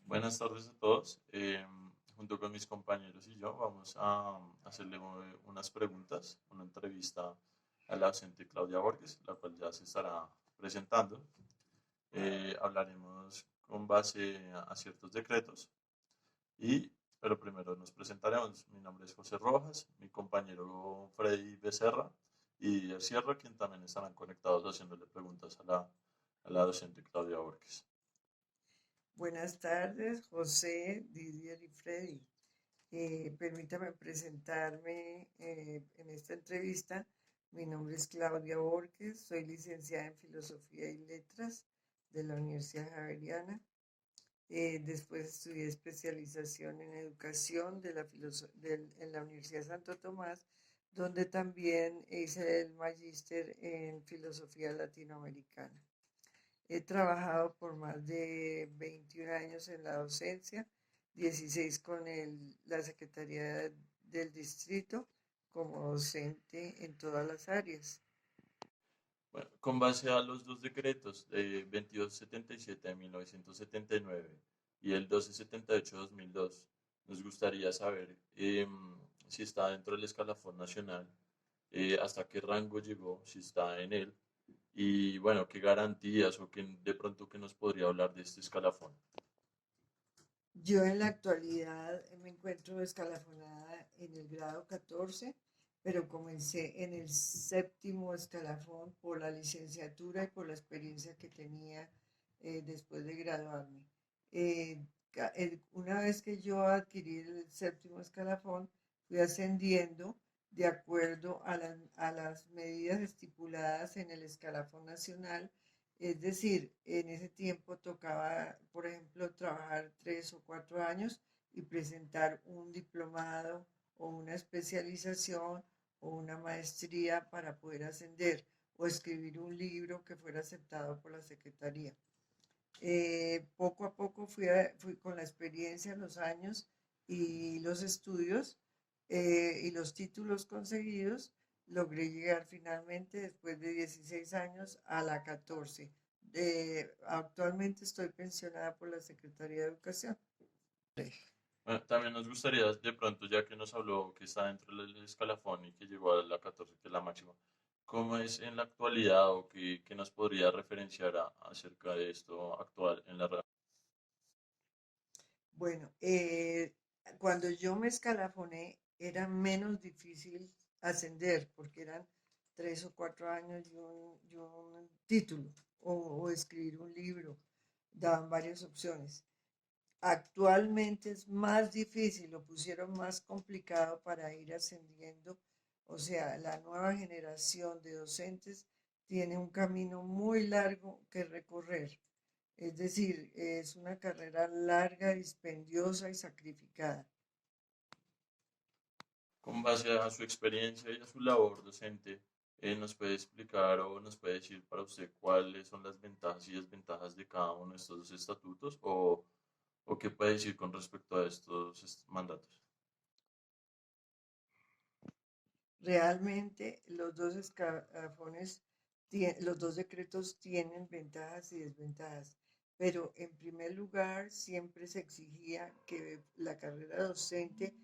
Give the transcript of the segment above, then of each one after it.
Buenas tardes a todos. Junto con mis compañeros y yo vamos a hacerle unas preguntas, una entrevista a la docente Claudia Borges, la cual ya se estará presentando. Hablaremos con base a ciertos decretos y, pero primero nos presentaremos. Mi nombre es José Rojas, mi compañero Freddy Becerra y Didier Sierra, quien también estarán conectados haciéndole preguntas a la docente Claudia Borges. Buenas tardes, José, Didier y Freddy. Permítame presentarme en esta entrevista. Mi nombre es Claudia Borges, soy licenciada en Filosofía y Letras de la Universidad Javeriana. Después estudié especialización en educación en la Universidad Santo Tomás, donde también hice el magíster en filosofía latinoamericana. He trabajado por más de 21 años en la docencia, 16 con la Secretaría del Distrito como docente en todas las áreas. Bueno, con base a los dos decretos de 2277 de 1979 y el 1278 de 2002, nos gustaría saber si está dentro del escalafón nacional, hasta qué rango llegó, si está en él, y bueno, qué garantías o qué, de pronto qué nos podría hablar de este escalafón. Yo en la actualidad me encuentro escalafonada en el grado 14, pero comencé en el séptimo escalafón por la licenciatura y por la experiencia que tenía después de graduarme. Una vez que yo adquirí el séptimo escalafón, fui ascendiendo de acuerdo a las medidas estipuladas en el escalafón nacional. Es decir, en ese tiempo tocaba, por ejemplo, trabajar 3 o 4 años y presentar un diplomado o una especialización o una maestría para poder ascender o escribir un libro que fuera aceptado por la Secretaría. Poco a poco fui con la experiencia en los años y los estudios y los títulos conseguidos, logré llegar finalmente después de 16 años a la 14. Actualmente estoy pensionada por la Secretaría de Educación. Bueno, también nos gustaría, de pronto, ya que nos habló que está dentro del escalafón y que llegó a la 14, que es la máxima, ¿cómo es en la actualidad o qué nos podría referenciar acerca de esto actual en la red? Bueno, cuando yo me escalafoné era menos difícil ascender porque eran 3 o 4 años y un título o escribir un libro. Daban varias opciones. Actualmente es más difícil, lo pusieron más complicado para ir ascendiendo. O sea, la nueva generación de docentes tiene un camino muy largo que recorrer. Es decir, es una carrera larga, dispendiosa y sacrificada. Con base a su experiencia y a su labor docente, ¿nos puede explicar o nos puede decir para usted cuáles son las ventajas y desventajas de cada uno de estos dos estatutos o qué puede decir con respecto a estos mandatos? Realmente los dos escalafones, los dos decretos tienen ventajas y desventajas, pero en primer lugar siempre se exigía que la carrera docente,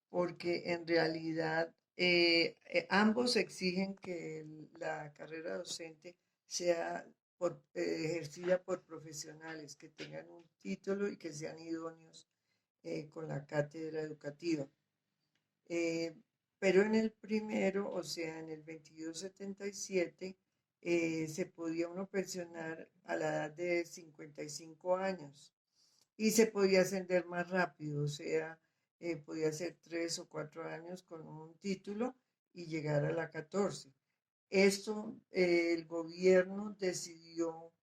porque en realidad ambos exigen que la carrera docente sea ejercida por profesionales que tengan un título y que sean idóneos con la cátedra educativa. Eh, pero en el primero, o sea, en el 2277, se podía uno pensionar a la edad de 55 años y se podía ascender más rápido, o sea, podía ser 3 o 4 años con un título y llegar a la 14. Esto, el gobierno decidió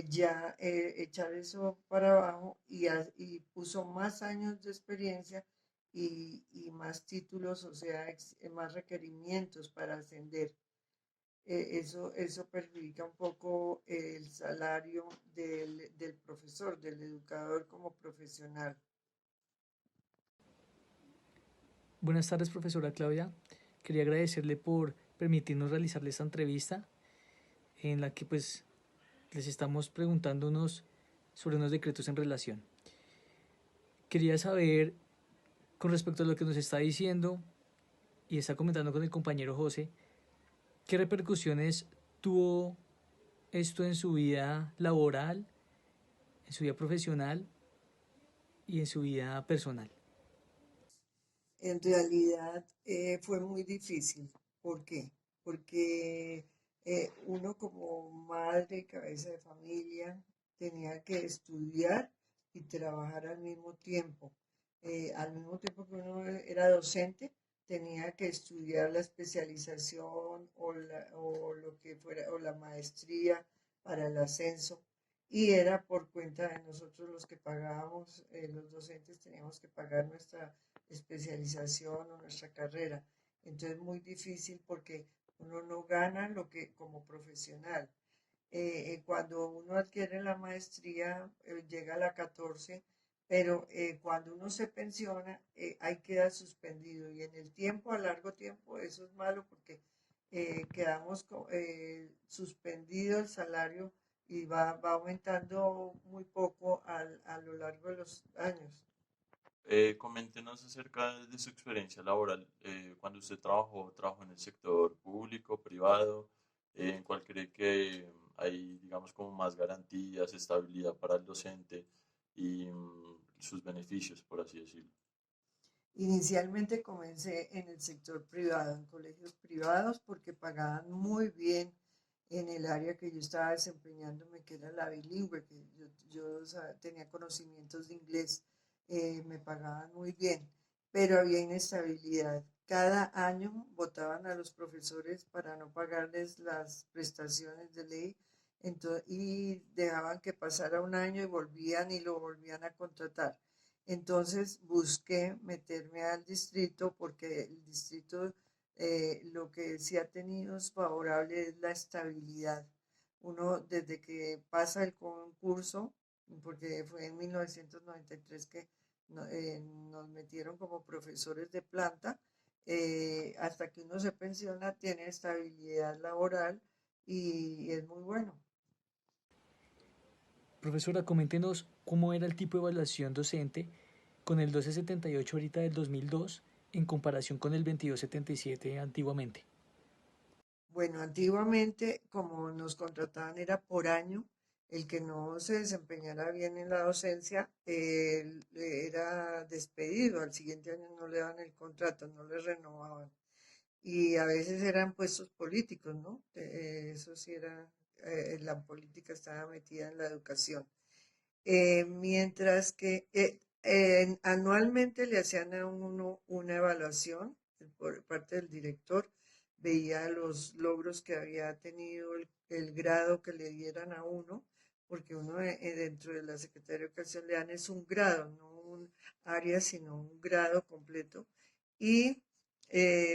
ya echar eso para abajo y puso más años de experiencia y más títulos, o sea, más requerimientos para ascender. Eso perjudica un poco el salario del profesor, del educador como profesional. Buenas tardes, profesora Claudia. Quería agradecerle por permitirnos realizarle esta entrevista en la que pues les estamos preguntándonos sobre unos decretos en relación. Quería saber, con respecto a lo que nos está diciendo y está comentando con el compañero José, ¿qué repercusiones tuvo esto en su vida laboral, en su vida profesional y en su vida personal? En realidad fue muy difícil. ¿Por qué? Porque uno como madre, cabeza de familia, tenía que estudiar y trabajar al mismo tiempo. Al mismo tiempo que uno era docente, tenía que estudiar la especialización o lo que fuera, o la maestría para el ascenso. Y era por cuenta de nosotros los que pagábamos, los docentes teníamos que pagar nuestra especialización o nuestra carrera. Entonces es muy difícil porque uno no gana lo que como profesional. Cuando uno adquiere la maestría, llega a la 14, pero cuando uno se pensiona, ahí queda suspendido. Y en el tiempo, a largo tiempo, eso es malo porque quedamos suspendido el salario y va aumentando muy poco a lo largo de los años. Coméntenos acerca de su experiencia laboral. Cuando usted trabajó en el sector público, privado, ¿en cuál cree que hay, digamos, como más garantías, estabilidad para el docente y sus beneficios, por así decirlo? Inicialmente comencé en el sector privado, en colegios privados, porque pagaban muy bien en el área que yo estaba desempeñándome, que era la bilingüe, que tenía conocimientos de inglés, me pagaban muy bien, pero había inestabilidad. Cada año votaban a los profesores para no pagarles las prestaciones de ley, y dejaban que pasara un año y volvían y lo volvían a contratar. Entonces busqué meterme al distrito porque el distrito lo que sí ha tenido es favorable es la estabilidad. Uno desde que pasa el concurso, porque fue en 1993 que nos metieron como profesores de planta, hasta que uno se pensiona tiene estabilidad laboral y es muy bueno. Profesora, coméntenos cómo era el tipo de evaluación docente con el 1278 ahorita del 2002 en comparación con el 2277 antiguamente. Bueno, antiguamente, como nos contrataban era por año, el que no se desempeñara bien en la docencia era despedido. Al siguiente año no le daban el contrato, no le renovaban. Y a veces eran puestos políticos, ¿no? Eso sí era, la política estaba metida en la educación. Mientras que anualmente le hacían a uno una evaluación por parte del director, veía los logros que había tenido, el grado que le dieran a uno, porque uno dentro de la Secretaría de Educación le dan es un grado, no un área, sino un grado completo. Y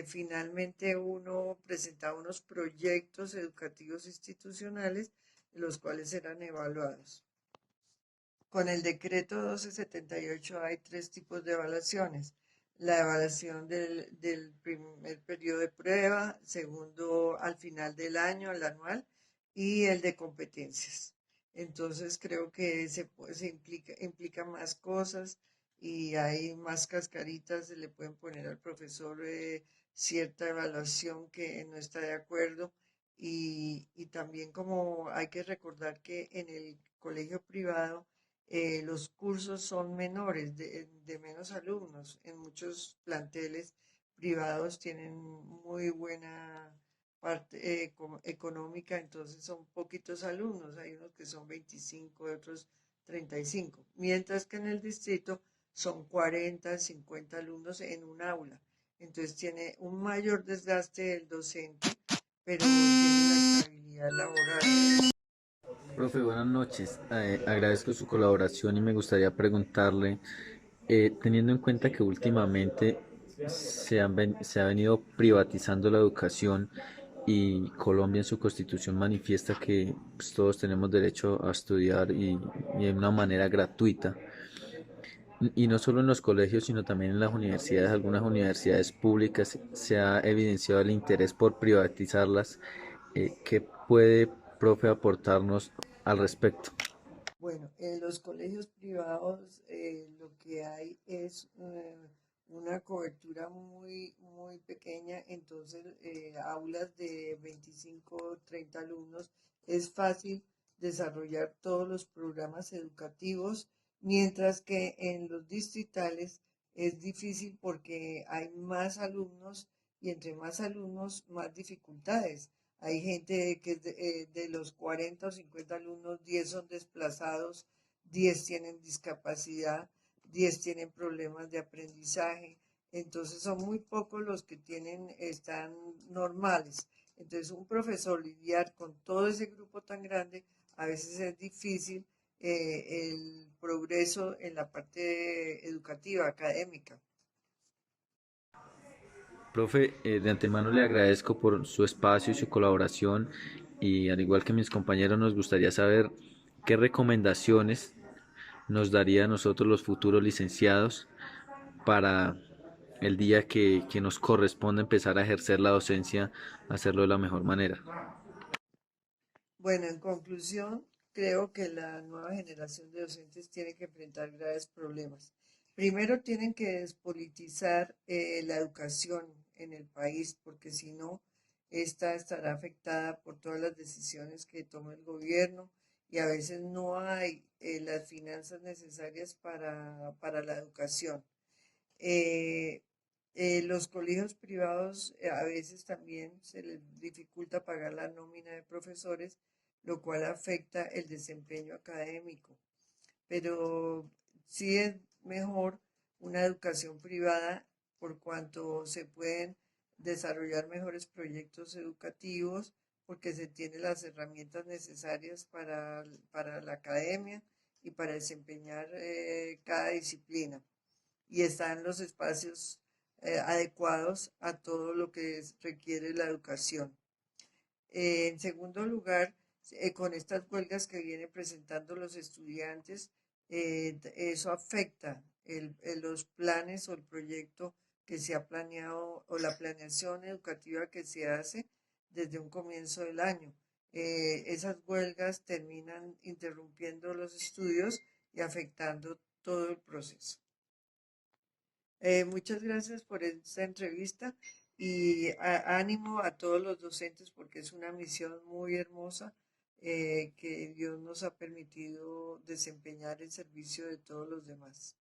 finalmente uno presentaba unos proyectos educativos institucionales, los cuales eran evaluados. Con el decreto 1278 hay tres tipos de evaluaciones. La evaluación del primer periodo de prueba, segundo al final del año, el anual, y el de competencias. Entonces creo que implica más cosas y hay más cascaritas, se le pueden poner al profesor cierta evaluación que no está de acuerdo. Y también como hay que recordar que en el colegio privado, los cursos son menores, de menos alumnos. En muchos planteles privados tienen muy buena parte económica, entonces son poquitos alumnos. Hay unos que son 25, otros 35. Mientras que en el distrito son 40, 50 alumnos en un aula. Entonces tiene un mayor desgaste del docente, pero tiene la estabilidad laboral. Profe, buenas noches. Agradezco su colaboración y me gustaría preguntarle, teniendo en cuenta que últimamente se ha venido privatizando la educación y Colombia en su constitución manifiesta que pues, todos tenemos derecho a estudiar y de una manera gratuita. Y no solo en los colegios, sino también en las universidades, algunas universidades públicas se ha evidenciado el interés por privatizarlas. ¿Qué puede, profe, aportarnos al respecto? Bueno, en los colegios privados lo que hay es una cobertura muy pequeña, entonces aulas de 25 o 30 alumnos es fácil desarrollar todos los programas educativos, mientras que en los distritales es difícil porque hay más alumnos y entre más alumnos, más dificultades. Hay gente que es de los 40 o 50 alumnos, 10 son desplazados, 10 tienen discapacidad, 10 tienen problemas de aprendizaje. Entonces son muy pocos los que están normales. Entonces un profesor lidiar con todo ese grupo tan grande, a veces es difícil el progreso en la parte educativa, académica. Profe, de antemano le agradezco por su espacio y su colaboración y al igual que mis compañeros nos gustaría saber qué recomendaciones nos daría a nosotros los futuros licenciados para el día que nos corresponde empezar a ejercer la docencia, hacerlo de la mejor manera. Bueno, en conclusión, creo que la nueva generación de docentes tiene que enfrentar graves problemas. Primero, tienen que despolitizar la educación en el país, porque si no, esta estará afectada por todas las decisiones que toma el gobierno y a veces no hay las finanzas necesarias para la educación. Eh, los colegios privados a veces también se les dificulta pagar la nómina de profesores, lo cual afecta el desempeño académico. Pero sí es mejor una educación privada por cuanto se pueden desarrollar mejores proyectos educativos, porque se tienen las herramientas necesarias para la academia y para desempeñar cada disciplina y están los espacios adecuados a todo lo que requiere la educación. En segundo lugar, con estas huelgas que vienen presentando los estudiantes, eso afecta los planes o el proyecto que se ha planeado o la planeación educativa que se hace desde un comienzo del año. Esas huelgas terminan interrumpiendo los estudios y afectando todo el proceso. Muchas gracias por esta entrevista y ánimo a todos los docentes porque es una misión muy hermosa que Dios nos ha permitido desempeñar en servicio de todos los demás.